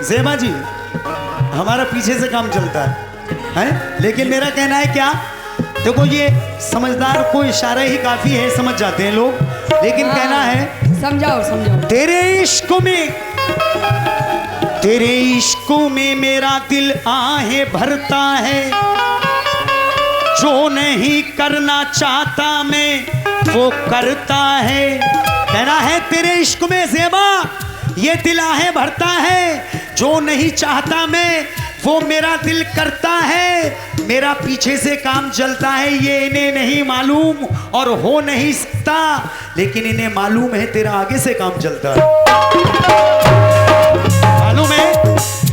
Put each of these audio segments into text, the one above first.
ज़ेबा जी हमारा पीछे से काम चलता है? लेकिन मेरा कहना है क्या, देखो ये समझदार को इशारा ही काफी है, समझ जाते हैं लोग, लेकिन कहना है समझाओ समझाओ। तेरे इश्कों में मेरा दिल आहे भरता है, जो नहीं करना चाहता मैं वो करता है। कहना है तेरे इश्क में ज़ेबा ये दिल आहे भरता है, जो नहीं चाहता मैं वो मेरा दिल करता है। मेरा पीछे से काम चलता है, ये इन्हें नहीं मालूम और हो नहीं सकता, लेकिन इन्हें मालूम है तेरा आगे से काम चलता है। मालूम है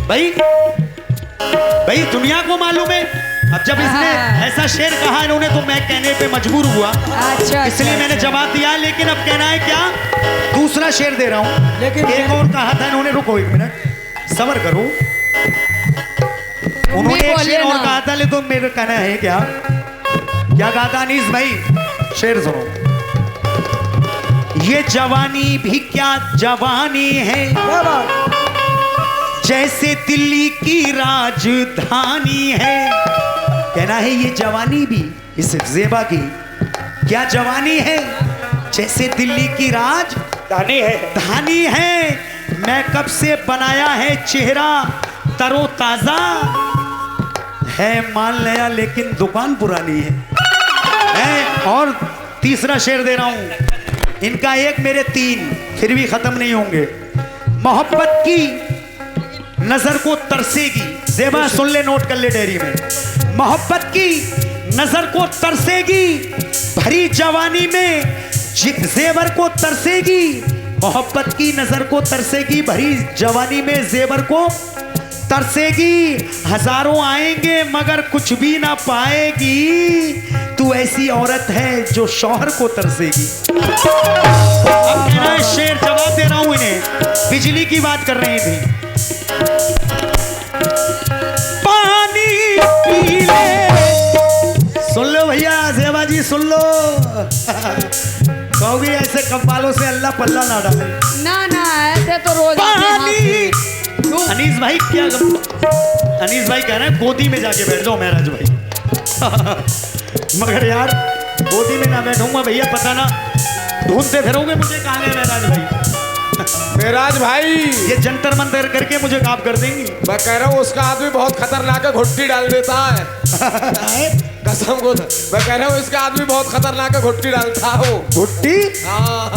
भाई दुनिया को मालूम है। अब जब इसने ऐसा शेर कहा इन्होंने तो मैं कहने पे मजबूर हुआ, अच्छा, इसलिए मैंने जवाब दिया। लेकिन अब कहना है क्या, दूसरा शेर दे रहा हूं। लेकिन एक और कहा था इन्होंने, रुको 1 मिनट सब्र करो। उन्होंने एक शेर और कहा था, लेकिन तो मेरा कहना है क्या कहा था अनीस भाई, शेर सुनो। ये जवानी भी क्या जवानी है, जैसे दिल्ली की राजधानी है। कहना है ये जवानी भी इस ज़ेबा की क्या जवानी है, जैसे दिल्ली की राजधानी है। मैं कब से बनाया है चेहरा तरोताजा है, माल नया लेकिन दुकान पुरानी है। और तीसरा शेर दे रहा हूं, इनका एक मेरे 3 फिर भी खत्म नहीं होंगे। मोहब्बत की नजर को तरसेगी, ज़ेबा सुन ले, नोट कर ले डायरी में। मोहब्बत की नजर को तरसेगी, भरी जवानी में ज़ेवर को तरसेगी। मोहब्बत की नजर को तरसेगी, भरी जवानी में ज़ेवर को तरसेगी। हजारों आएंगे मगर कुछ भी ना पाएगी, तू ऐसी औरत है जो शौहर को तरसेगी। अब मेरा शेर जवाब दे रहा हूं इन्हें, बिजली की बात कर रही थी। पानी पी ले, सुन लो भैया, ज़ेबा जी सुन लो। कहोगी ऐसे कव्वालों से अल्लाह पल्ला ना डाले। ना ऐसे तो रोज पानी। अनीस भाई क्या, अनीस भाई कह रहे हैं गोदी में जाके बैठ जाओ महराज भाई। मगर यार गोदी में ना बैठूंगा भैया, पता ना ढूंढते फिरोगे मुझे कहाँ गए महराज भाई। महराज भाई ये जंतर मंतर करके मुझे काम कर देंगी। मैं कह रहा हूँ उसका आदमी बहुत खतरनाक है, घुट्टी डाल देता है। कसम को मैं कह रहा हूँ इसका आदमी बहुत खतरनाक है, घुट्टी डालता है वो। घुट्टी?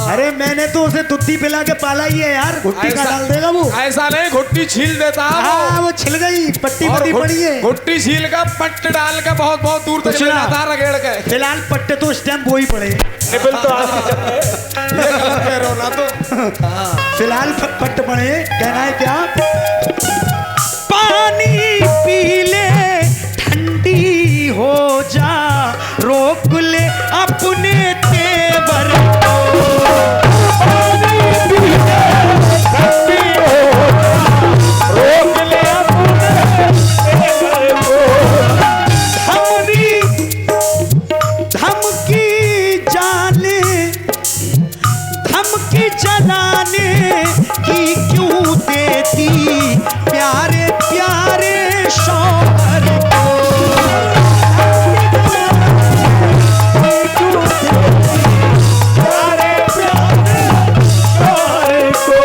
अरे मैंने तो उसे दूधी पिला के पाला ही है यार, घुट्टी का डाल देगा वो? ऐसा नहीं, घुट्टी छील देता है वो छिल गई, पट्टी बदी पड़ी है। घुट्टी छील का पट्ट डाल के बहुत बहुत दूर तक ले जाता है रगड़ के। फिलहाल पट्टे तो स्टैम्प वो ही पड़े, निबल तो ये गलत कह रहा हूँ ना तो। फिलहाल पट्ट पड़े। कहना है क्या, पानी पी ले ठंडी हो जा, रोक ले अपने तेवर को। पानी पी ले ठंडी हो जा, रोक ले अपने तेवर को। धमकी जलाने की क्यों देती प्यारे प्यारे शौहर को। प्यारे प्यारे शौहर को।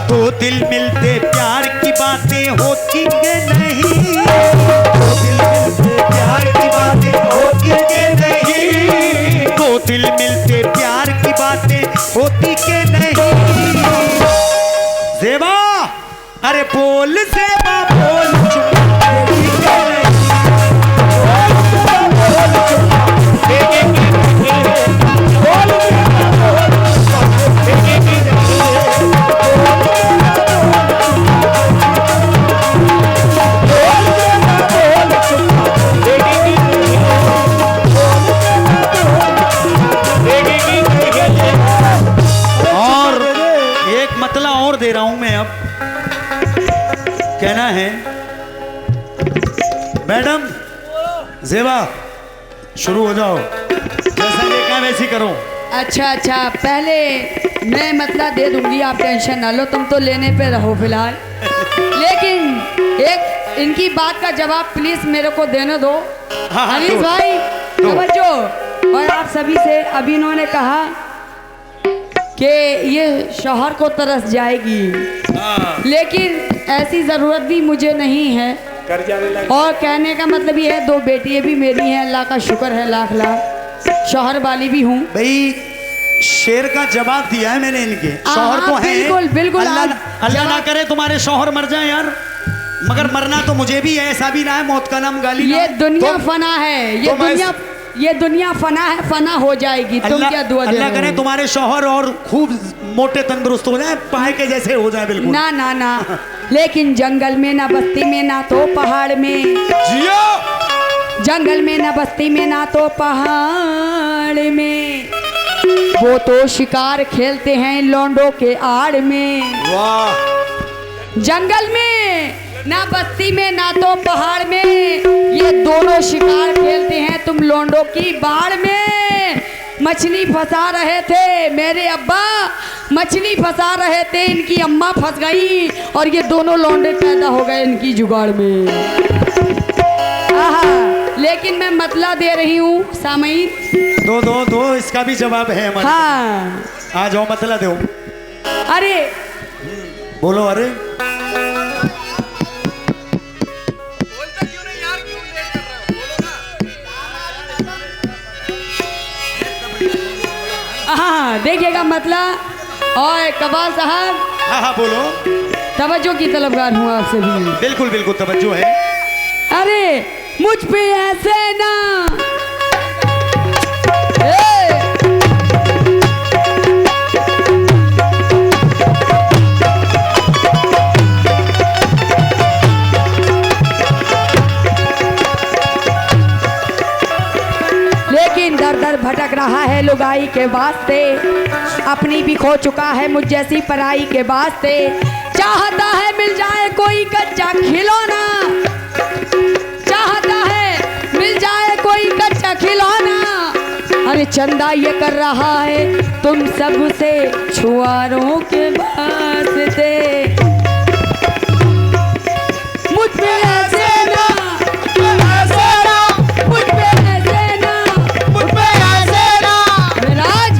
तो दिल मिलते प्यार की बातें होती के नहीं, तो दिल मिलते प्यार की बातें होती के नहीं, तो दिल मिलते प्यार की बातें होती के नहीं। ज़ेबा अरे बोल ज़ेबा बोल, चुप होती के नहीं। दे रहा हूं मैं अब। कहना है मैडम ज़ेबा शुरू हो जाओ, जैसा देखा वैसी करो। अच्छा पहले मैं मतलब दे दूंगी, आप टेंशन ना लो, तुम तो लेने पे रहो फिलहाल। लेकिन एक इनकी बात का जवाब प्लीज मेरे को देने दो। हाँ, अनीस दो। भाई दो। तवज्जो। और आप सभी से अभी इन्होंने कहा कि ये शौहर को तरस जाएगी, हाँ। लेकिन ऐसी ज़रूरत भी मुझे नहीं है। कर जाने लगे। और कहने का मतलब ये है, 2 बेटियाँ भी मेरी हैं, अल्लाह का शुक्र है, लाख लाख। शौहर वाली भी हूँ। भाई शेर का जवाब दिया है मैंने इनके। शौहर तो है, बिल्कुल बिल्कुल। अल्लाह ना करे तुम्हारे शौहर मर जाए यार, मगर मरना तो मुझे भी है, ऐसा भी ना है मौत का नाम गाली ना ये है। दुनिया फना है, ये दुनिया फना है, फना हो जाएगी। तुम क्या दुआ दे अल्लाह रहे करे हो? तुम्हारे शौहर और खूब मोटे तंदुरुस्त हो जाए, पाए के जैसे हो जाए बिल्कुल। ना ना ना, लेकिन जंगल में ना बस्ती में ना तो पहाड़ में, जियो। जंगल में ना बस्ती में ना तो पहाड़ में, वो तो शिकार खेलते हैं लौंडों के आड़ में। वाह। जंगल में ना बस्ती में ना तो पहाड़ में, ये दोनों शिकार खेलते हैं तुम लौंडों की बाड़ में। मछली फंसा रहे थे मेरे अब्बा, मछली फंसा रहे थे, इनकी अम्मा फंस गई और ये दोनों लौंडे पैदा हो गए इनकी जुगाड़ में। आहा, लेकिन मैं मतला दे रही हूँ सामयिक। दो दो दो, इसका भी जवाब है हमारे। हाँ, आ जाओ मतला दो। अरे बोलो। अरे हाँ, देखिएगा मतला। और कबाल साहब, हाँ हाँ बोलो। तवज्जो की तलबगार हूँ आपसे भी। बिल्कुल बिल्कुल तवज्जो है। अरे मुझ पे ऐसे ना, ए! लेकिन दर दर भटक रहा है लुगाई के वास्ते, अपनी भी खो चुका है मुझ जैसी पराई के वास्ते। चाहता है मिल जाए कोई कच्चा खिलौना, चाहता है मिल जाए कोई कच्चा खिलौना। अरे चंदा ये कर रहा है तुम सबसे छुआरों के वास्ते। मुझ पे ऐसे ना, मुझ पे ऐसे ना, मेराज,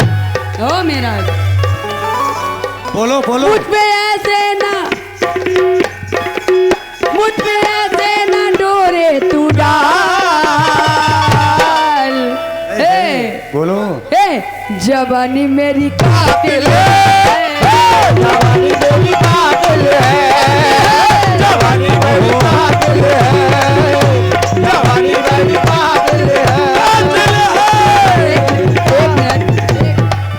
ओ मेराज, बोलो बोलो। मुझ पे ऐसे ना, मुझ पे ऐसे ना डोरे तू डाल। बोलो। जवानी मेरी कातिल है, जवानी मेरी कातिल है, जवानी मेरी कातिल है, जवानी मेरी कातिल है। एक मिनट,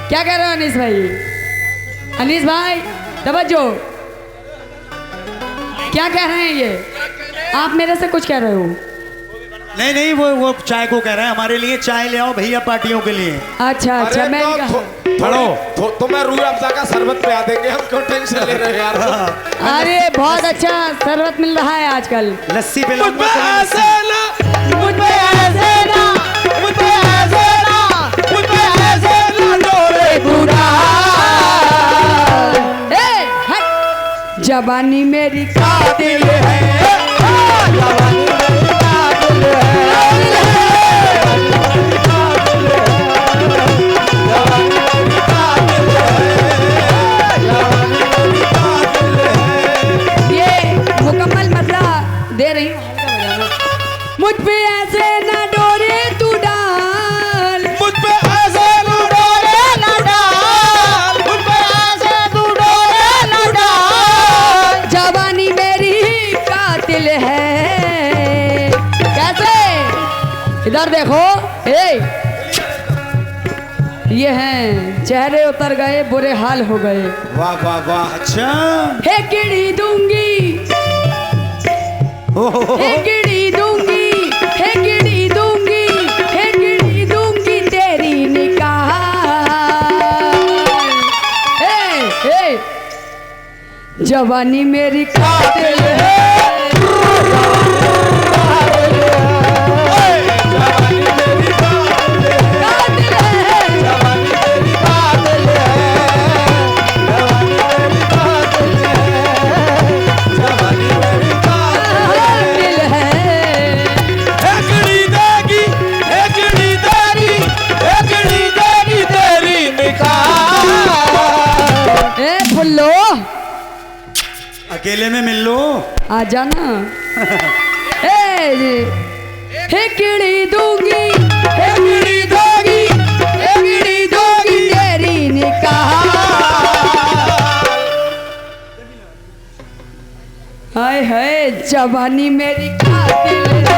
क्या कह रहे हो अनीस भाई? अनीस भाई तवज्जो, क्या कह रहे हैं ये? आप मेरे से कुछ कह रहे हो? नहीं नहीं, वो चाय को कह रहा है, हमारे लिए चाय ले आओ भैया पार्टियों के लिए। अच्छा अच्छा, मैं पढ़ो तुम्हें रूह अफ़ज़ा का शरबत पिला देंगे, हम क्यों टेंशन ले रहे हैं यार। अरे बहुत अच्छा शरबत मिल रहा है आजकल। लस्सी पे मुझ पे ऐसे ना, मुझ पे ऐसे ना, मुझ पे ऐसे ना, मुझ पे ऐसे ना डोरे तू डाल। जवानी मेरी कातिल है, जवानी मेरी कातिल ये मुकम्मल मतलब दे रही हूँ, हल्का बजाना। मुझ पे ऐसे ना डोरे तू डाल, मुझ पे ऐसे तू डोरे ना डाल, मुझ पे ऐसे तू डोरे ना डाल। जवानी मेरी कातिल है। कैसे? इधर देखो, ये हैं चेहरे उतर गए, बुरे हाल हो गए। वाह वाह वाह। अच्छा हे किड़ी दूंगी, हे किड़ी दूंगी, हे किड़ी दूंगी, हे किड़ी दूंगी तेरी निकाह। जवानी मेरी कातिल है, मेले में मिल लो। आ जाना। हेकड़ी दूंगी तेरी निकाह। हाय हाय जवानी मेरी कातिल है।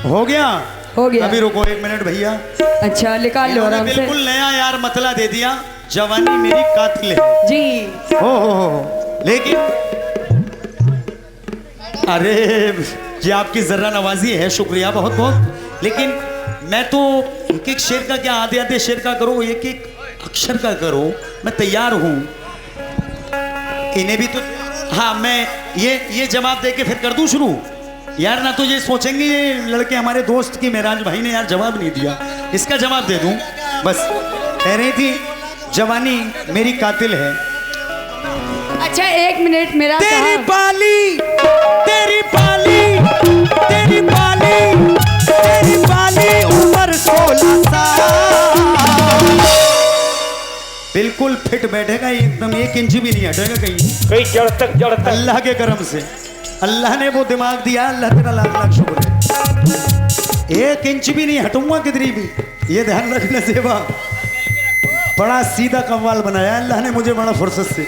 हो गया। अभी रुको 1 मिनट भैया। अच्छा निकाल लो आराम से। बिल्कुल नया यार मतला दे दिया, जवानी मेरी कातिल है जी। हो लेकिन अरे ये आपकी जर्रा नवाजी है, शुक्रिया बहुत बहुत। लेकिन मैं तो एक एक शेर का क्या आधे आधे शेर का करो, एक एक अक्षर का करो, मैं तैयार हूं। इन्हें भी तो हाँ मैं ये जवाब दे के फिर कर दूं शुरू यार, ना तो ये सोचेंगे ये लड़के हमारे दोस्त की मेराज भाई ने यार जवाब नहीं दिया, इसका जवाब दे दूं बस। कह रही थी जवानी मेरी कातिल है। अच्छा 1 मिनट मेरा तेरी पाली तेरी पाली तेरी पाली तेरी पाली उम्र 16 साल। बिल्कुल फिट बैठेगा एकदम, 1 इंच भी नहीं हटेगा कहीं जड़ तक अल्लाह के करम से। अल्लाह ने वो दिमाग दिया, अल्लाह तेरा लाख लाख शुक्र है। 1 इंच भी नहीं हटूंगा किधरी भी, ये ध्यान रखना सेवा। बड़ा सीधा कव्वाल बनाया अल्लाह ने मुझे बड़ा फुर्सत से।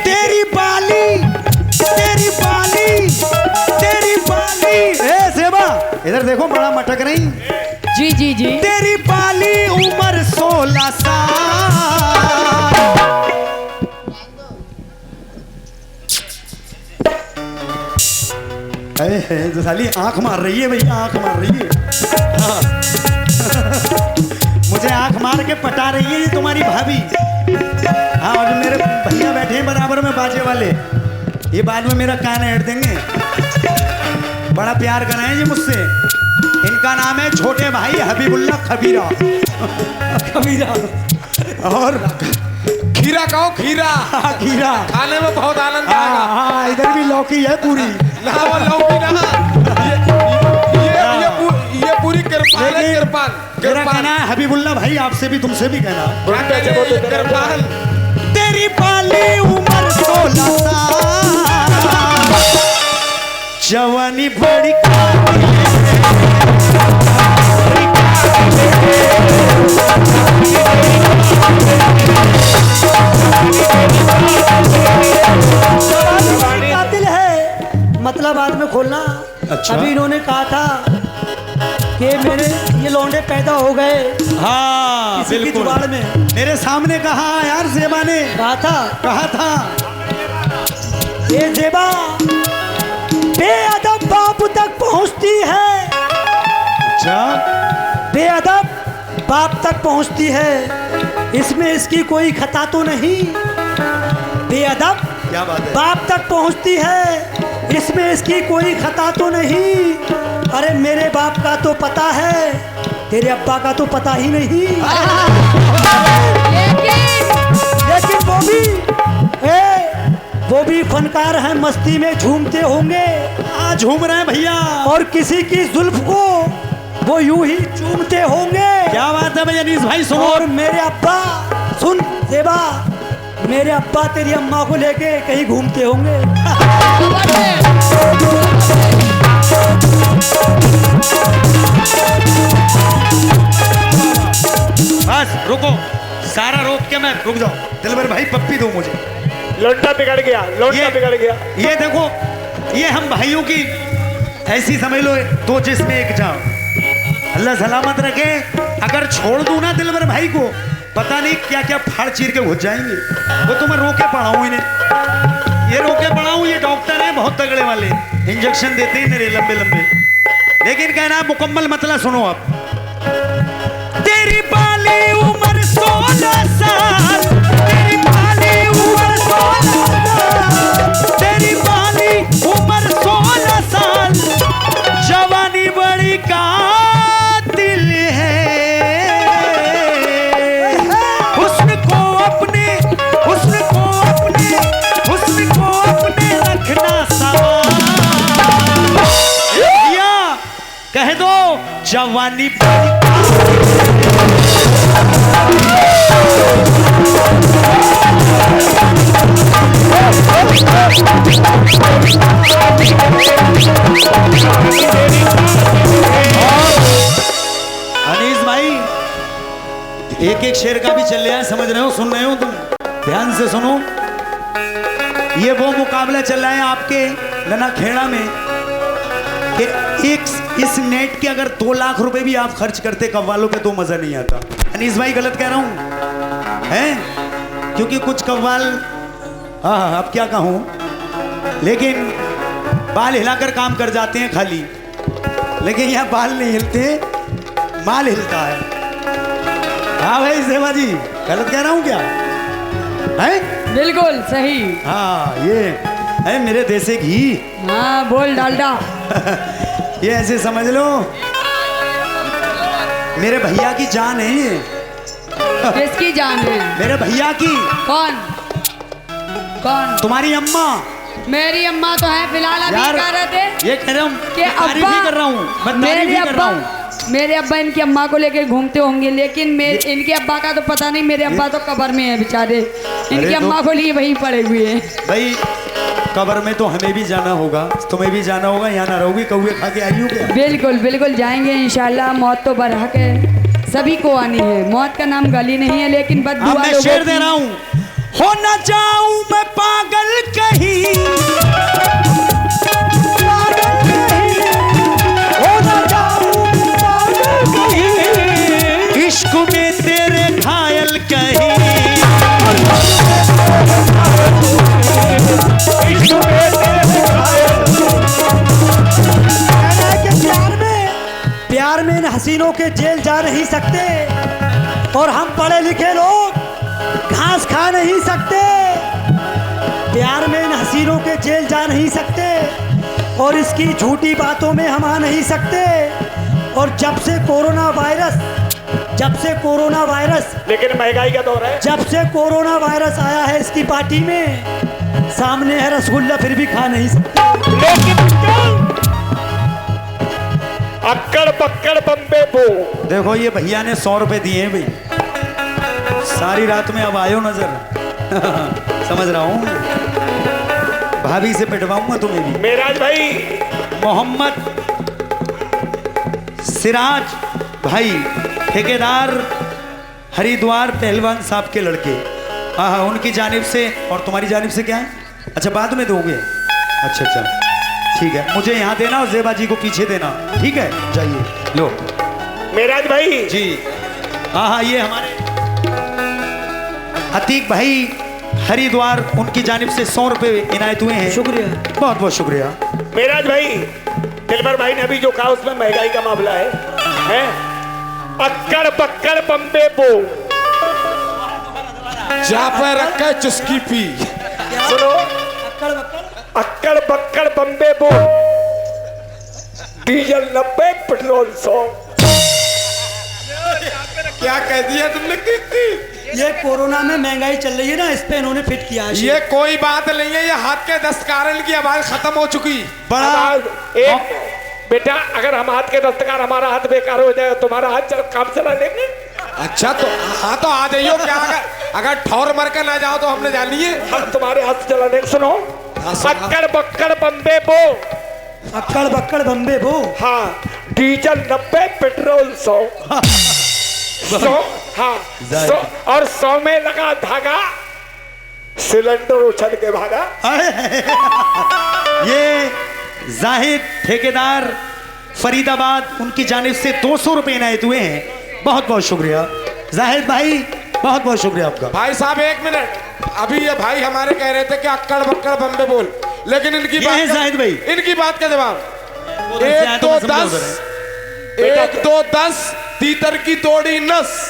तेरी बाली तेरी बाली तेरी बाली। ए सेवा इधर देखो, बड़ा मटक रही। जी जी जी। तेरी बाली उम्र 16 साल। तो साली आंख मार रही है भैया, आंख मार रही है। हाँ। मुझे आंख मार के पटा रही है ये तुम्हारी भाभी। हाँ और मेरे भैया बैठे हैं बराबर में बाजे वाले, ये बाद में मेरा कान ऐड देंगे। बड़ा प्यार कर रहे हैं ये मुझसे। इनका नाम है छोटे भाई हबीबुल्ला खबीरा। खबीरा और खीरा कहो, खीरा। खीरा खाने में बहुत आनंद आएगा। हाँ इधर भी लौकी है पूरी। ना वो लौकी ना, ये पूरी किरपान है, किरपान। मेरा कहना है हबीबुल्ला भाई, आपसे भी तुमसे भी कहना, किरपान। तेरी पाली उम्र 16 साल, जवानी बड़ी कातिल है। मतलब बाद में खोलना। अच्छा। अभी इन्होंने कहा था कि मेरे ये लौंडे पैदा हो गए। हाँ किसी की बिल्कुल जुबान में मेरे सामने कहा यार, जेबा ने कहा था ये जेबा बेअदब बाप तक पहुंचती है। अच्छा बेअदब बाप तक पहुंचती है, इसमें इसकी कोई खता तो नहीं। बेअदब क्या बात है, बाप तक पहुंचती है, इसमें इसकी कोई खता तो नहीं। अरे मेरे बाप का तो पता है, तेरे अब्बा का तो पता ही नहीं। लेकिन वो भी फनकार हैं, मस्ती में झूमते होंगे। झूम रहे हैं भैया, और किसी की जुल्फ को वो यूं ही चूमते होंगे। क्या बात है भैया अनीस भाई, सुनो। और मेरे अब्बा सुन सेवा, मेरे अब्बा तेरी अम्मा को लेके कहीं घूमते होंगे। बस रुको, सारा रोक के मैं रुक जाओ। दिलबर भाई पप्पी दो मुझे, लौंडा बिगड़ गया, लौंडा बिगड़ गया। ये देखो, ये हम भाइयों की ऐसी समझ लो, दो जिस्म एक जान। अल्लाह सलामत रखे। अगर छोड़ दूं ना दिलबर भाई को, पता नहीं क्या क्या फाड़ चीर के घुस जाएंगे। वो तो मैं रोके पड़ा हूं इन्हें, ये रोके पड़ा हूं। ये डॉक्टर हैं बहुत तगड़े वाले, इंजेक्शन देते हैं मेरे लंबे लंबे। लेकिन कहना मुकम्मल मतलब सुनो आप। तेरी बाली उम्र 16 साल, तेरी बाली उम्र 16 साल, तेरी बाली उम्र 16 साल, जवानी बड़ी कातिल है। हुस्न को अपने जवानी अनीस भाई, एक एक शेर का भी चल रहा है, समझ रहे हो, सुन रहे हो तुम, ध्यान से सुनो। ये वो मुकाबला चल रहा है आपके लनाखेड़ा में कि इस नेट के अगर 2 लाख रुपए भी आप खर्च करते कव्वालों पे तो मजा नहीं आता। अनीस भाई गलत कह रहा हूं हैं? क्योंकि कुछ कव्वाल, हाँ अब क्या कहूं, लेकिन बाल हिलाकर काम कर जाते हैं खाली, लेकिन यहाँ बाल नहीं हिलते, माल हिलता है। हाँ भाई सेवा जी, गलत कह रहा हूँ क्या है? बिल्कुल सही। हाँ ये है मेरे देसी घी। हाँ बोल डालडा। ये ऐसे समझ लो मेरे भैया की जान है ये। किसकी जान है? मेरे भैया की। कौन कौन? तुम्हारी अम्मा। मेरी अम्मा तो है, फिलहाल अभी यार, कह रहे थे ये कह रहा हूँ कि तारीफ ही कर रहा हूँ, मैं तारीफ ही कर रहा हूँ। मेरे अब्बा इनकी अम्मा को लेकर घूमते होंगे, लेकिन इनके अब्बा का तो पता नहीं। मेरे अब्बा तो कब्र में है बेचारे, इनकी अम्मा को लिए वहीं पड़े हुए हैं। भाई कब्र में तो हमें भी जाना होगा, तुम्हें भी जाना होगा, यहाँ ना रहोगी, कौवे खा के आई हो क्या? बिल्कुल बिल्कुल जाएंगे इंशाल्लाह। मौत तो बरहक है, सभी को आनी है, मौत का नाम गली नहीं है, लेकिन बस दुआ मैं शेर दे रहा हूँ, हो न जाऊं मैं पागल कहीं, इश्क में तेरे घायल कहीं, प्यार में इन हसीनों के जेल जा नहीं सकते, और हम पढ़े लिखे लोग घास खा नहीं सकते। प्यार में इन हसीनों के जेल जा नहीं सकते, और इसकी झूठी बातों में हम आ नहीं सकते। और जब से कोरोना वायरस लेकिन महंगाई का दौर है, जब से कोरोना वायरस आया है इसकी पार्टी में, सामने है रसगुल्ला फिर भी खा नहीं सकते। लेकिन अक्कड़ पक्कड़ बम्बे बो। देखो ये भैया ने 100 रुपए दिए हैं भाई, सारी रात में अब आयो नजर। समझ रहा हूँ, भाभी से पिटवाऊंगा तुम्हें भी। मेराज भाई, मोहम्मद सिराज भाई, ठेकेदार हरिद्वार पहलवान साहब के लड़के, हाँ उनकी जानिब से। और तुम्हारी जानिब से क्या है? अच्छा बाद में दोगे? अच्छा अच्छा ठीक है, मुझे यहाँ देना और ज़ेबा जी को पीछे देना, ठीक है? जाइए लो। मेराज भाई जी हाँ हाँ, ये हमारे अतीक भाई हरिद्वार, उनकी जानिब से 100 रुपए इनायत हुए हैं। शुक्रिया, बहुत बहुत शुक्रिया। मेराज भाई, दिलबर भाई ने अभी जो कहा उसमें महंगाई का मामला है? अक्कड़ पक्कड़ बम्बे बो। जा पे रखा है चुस्की पी। सुनो, अक्कड़ बक्कड़ बम्बे बो, डीजल 90 पेट्रोल 100। क्या कह दिया तुमने? ये कोरोना में महंगाई चल रही है ना, इस पे इन्होंने फिट किया है। ये कोई बात नहीं है, ये हाथ के दस्तकार की आवाज खत्म हो चुकी। बड़ा एक बेटा, अगर हम हाथ के दस्तकार, हमारा हाथ बेकार हो जाए, तुम्हारा हाथ काम चला लेंगे। अच्छा तो हाँ तो आ जाइयो। क्या अगर ठौर मर के ना जाओ तो हमने जानी है, हम तुम्हारे हाथ चला लेंगे। सुनो, अक्कड़ बक्कड़ बम्बे बो, अक्कड़ बक्कड़ बम्बे बो। हाँ, डीजल 90 पेट्रोल 100। 100 हाँ 100, और 100 में लगा धागा, सिलेंडर उछल के भागा। ये जाहिद ठेकेदार फरीदाबाद, उनकी जानिब से 200 रुपए इनायत हुए हैं। बहुत बहुत शुक्रिया जाहिद भाई, बहुत बहुत शुक्रिया आपका। भाई साहब एक मिनट, अभी ये भाई हमारे कह रहे थे कि अक्कड़ बक्कड़ बम्बे बोल, लेकिन इनकी ये है जाहिद भाई, इनकी बात का जवाब 1 2 10 1 2 10 तीतर की तोड़ी नस।